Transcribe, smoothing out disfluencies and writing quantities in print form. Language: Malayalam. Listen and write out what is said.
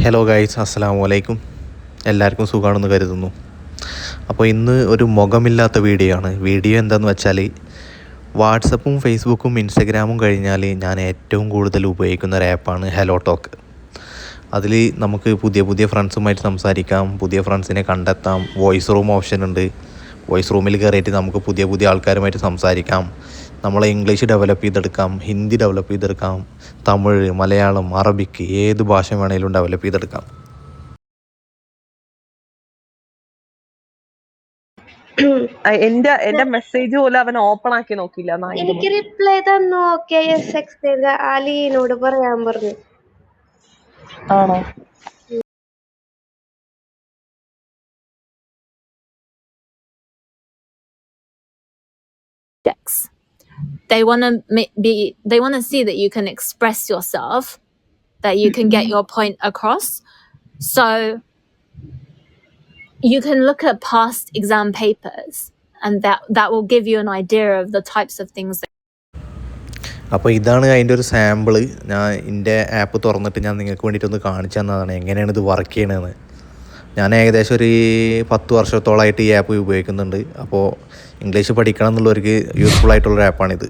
ഹലോ ഗൈസ്, അസ്സലാമു അലൈക്കും. എല്ലാവർക്കും സുഖമാണെന്ന് കരുതുന്നു. അപ്പോൾ ഇന്ന് ഒരു മുഖമില്ലാത്ത വീഡിയോ എന്താണെന്ന് വെച്ചാൽ, വാട്സപ്പും ഫേസ്ബുക്കും ഇൻസ്റ്റഗ്രാമും കഴിഞ്ഞാൽ ഞാൻ ഏറ്റവും കൂടുതൽ ഉപയോഗിക്കുന്ന ഒരു ആപ്പാണ് ഹലോ ടോക്ക്. അതിൽ നമുക്ക് പുതിയ പുതിയ ഫ്രണ്ട്സുമായിട്ട് സംസാരിക്കാം, പുതിയ ഫ്രണ്ട്സിനെ കണ്ടെത്താം. വോയിസ് റൂം ഓപ്ഷൻ ഉണ്ട്. വോയിസ് റൂമിൽ കയറിയിട്ട് നമുക്ക് പുതിയ പുതിയ ആൾക്കാരുമായിട്ട് സംസാരിക്കാം. നമ്മളെ ഇംഗ്ലീഷ് ഡെവലപ്പ് ചെയ്തെടുക്കാം, ഹിന്ദി ഡെവലപ്പ് ചെയ്തെടുക്കാം, തമിഴ്, മലയാളം, അറബിക്ക് ഏത് ഭാഷ വേണമെങ്കിലും ഡെവലപ്പ് ചെയ്തെടുക്കാം. എന്റെ മെസ്സേജ് പോലും അവൻ ഓപ്പൺ ആക്കി നോക്കില്ല. എനിക്ക് റിപ്ലൈ തന്നു. ഓക്കെ അലിനോട് പറയാൻ പറഞ്ഞു. ആണോ? They want to see that you can express yourself, that you can get your point across. So you can look at past exam papers, and that will give you an idea of the types of things that. അപ്പോൾ ഇതാണ് അതിൻ്റെ ഒരു സാമ്പിള്. ഞാൻ എൻ്റെ ആപ്പ് തുറന്നിട്ട് ഞാൻ നിങ്ങൾക്ക് വേണ്ടിയിട്ടൊന്ന് കാണിച്ചു തന്നതാണ് എങ്ങനെയാണ് ഇത് വർക്ക് ചെയ്യണതെന്ന്. ഞാൻ ഏകദേശം ഒരു 10 വർഷത്തോളമായിട്ട് ഈ ആപ്പ് ഉപയോഗിക്കുന്നുണ്ട്. അപ്പോൾ ഇംഗ്ലീഷ് പഠിക്കണം എന്നുള്ളവർക്ക് യൂസ്ഫുൾ ആയിട്ടുള്ളൊരു ആപ്പാണിത്.